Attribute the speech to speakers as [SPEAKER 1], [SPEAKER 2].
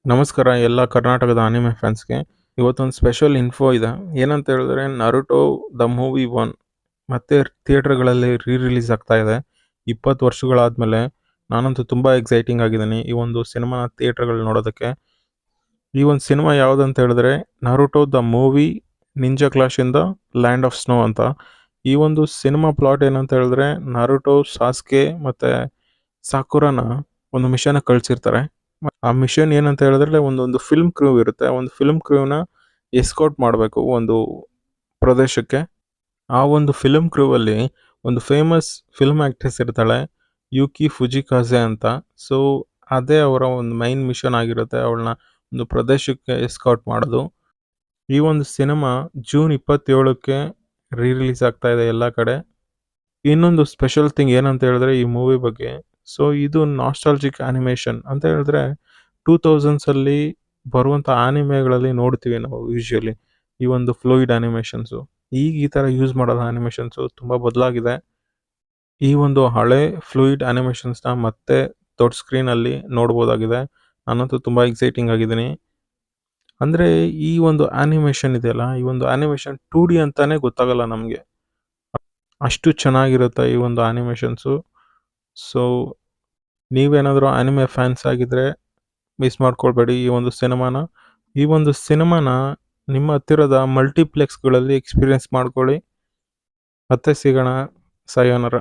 [SPEAKER 1] ನಮಸ್ಕಾರ ಎಲ್ಲ ಕರ್ನಾಟಕದ ಅನಿಮೆ ಫ್ಯಾನ್ಸ್‌ಗೆ. ಇವತ್ತೊಂದು ಸ್ಪೆಷಲ್ ಇನ್ಫೋ ಇದೆ. ಏನಂತ ಹೇಳಿದ್ರೆ ನರುಟೋ ದ ಮೂವಿ 1 ಮತ್ತೆ ಥಿಯೇಟರ್‌ಗಳಲ್ಲಿ ರಿಲೀಸ್ ಆಗ್ತಾ ಇದೆ. 20 ವರ್ಷಗಳಾದ್ಮೇಲೆ ನಾನಂತೂ ತುಂಬಾ ಎಕ್ಸೈಟಿಂಗ್ ಆಗಿದ್ದೀನಿ ಈ ಒಂದು ಸಿನಿಮಾನ ಥಿಯೇಟರ್‌ಗಳಲ್ಲಿ ನೋಡೋದಕ್ಕೆ. ಈ ಒಂದು ಸಿನಿಮಾ ಯಾವುದಂತ ಹೇಳಿದ್ರೆ ನರುಟೋ the movie ninja clash in the land of snow ಅಂತ. ಈ ಒಂದು ಸಿನಿಮಾ ಪ್ಲಾಟ್ ಏನಂತ ಹೇಳಿದ್ರೆ ನರುಟೋ, ಸಾಸ್ಕೆ ಮತ್ತೆ ಸಾಕುರಾನ ಒಂದು ಮಿಷನ್‌ಗೆ ಕಳ್ಸಿರ್ತಾರೆ. ಆ ಮಿಷನ್ ಏನಂತ ಹೇಳಿದ್ರೆ ಒಂದೊಂದು ಫಿಲ್ಮ್ ಕ್ರೂ ಇರುತ್ತೆ. ಒಂದು ಫಿಲ್ಮ್ ಕ್ರೂನ ಎಸ್ಕಾರ್ಟ್ ಮಾಡಬೇಕು ಒಂದು ಪ್ರದೇಶಕ್ಕೆ. ಆ ಒಂದು ಫಿಲ್ಮ್ ಕ್ರೂ ಅಲ್ಲಿ ಒಂದು ಫೇಮಸ್ ಫಿಲ್ಮ್ ಆಕ್ಟ್ರೆಸ್ ಇರ್ತಾಳೆ, ಯುಕಿ ಫುಜಿಕಾಜೆ ಅಂತ. ಸೊ ಅದೇ ಅವರ ಒಂದು ಮೈನ್ ಮಿಷನ್ ಆಗಿರುತ್ತೆ, ಅವಳನ್ನ ಒಂದು ಪ್ರದೇಶಕ್ಕೆ ಎಸ್ಕಾರ್ಟ್ ಮಾಡೋದು. ಈ ಒಂದು ಸಿನಿಮಾ ಜೂನ್ 27ಕ್ಕೆ ರಿಲೀಸ್ ಆಗ್ತಾ ಇದೆ ಎಲ್ಲ ಕಡೆ. ಇನ್ನೊಂದು ಸ್ಪೆಷಲ್ ಥಿಂಗ್ ಏನಂತ ಹೇಳಿದ್ರೆ ಈ ಮೂವಿ ಬಗ್ಗೆ, ಸೊ ಇದು ನಾಸ್ಟಾಲ್ಜಿಕ್ ಅನಿಮೇಷನ್ ಅಂತ ಹೇಳಿದ್ರೆ 2000s ಅಲ್ಲಿ ಬರುವಂಥ ಆನಿಮೆಗಳಲ್ಲಿ ನೋಡ್ತೀವಿ ನಾವು ಯೂಶುವಲಿ ಈ ಒಂದು ಫ್ಲೂಯಿಡ್ ಅನಿಮೇಷನ್ಸು. ಈಗ ಈ ಥರ ಯೂಸ್ ಮಾಡೋದು ಅನಿಮೇಷನ್ಸು ತುಂಬ ಬದಲಾಗಿದೆ. ಈ ಒಂದು ಹಳೆ ಫ್ಲೂಯಿಡ್ ಅನಿಮೇಷನ್ಸ್ನ ಮತ್ತೆ ದೊಡ್ಡ ಸ್ಕ್ರೀನಲ್ಲಿ ನೋಡ್ಬೋದಾಗಿದೆ. ನಾನಂತೂ ತುಂಬ ಎಕ್ಸೈಟಿಂಗ್ ಆಗಿದ್ದೀನಿ. ಅಂದರೆ ಈ ಒಂದು ಆನಿಮೇಷನ್ ಇದೆಯಲ್ಲ, ಈ ಒಂದು ಆನಿಮೇಷನ್ 2D ಅಂತಾನೆ ಗೊತ್ತಾಗಲ್ಲ ನಮಗೆ, ಅಷ್ಟು ಚೆನ್ನಾಗಿರುತ್ತೆ ಈ ಒಂದು ಆನಿಮೇಷನ್ಸು. ಸೊ ನೀವೇನಾದರೂ ಅನಿಮೆ ಫ್ಯಾನ್ಸ್ ಆಗಿದ್ರೆ ಮಿಸ್ ಮಾಡ್ಕೊಳ್ಬೇಡಿ ಈ ಒಂದು ಸಿನಿಮಾನ. ಈ ಒಂದು ಸಿನಿಮಾನ ನಿಮ್ಮ ಹತ್ತಿರದ ಮಲ್ಟಿಪ್ಲೆಕ್ಸ್ಗಳಲ್ಲಿ ಎಕ್ಸ್ಪೀರಿಯೆನ್ಸ್ ಮಾಡ್ಕೊಳ್ಳಿ. ಮತ್ತೆ ಸಿಗೋಣ. ಸಯೋನರ.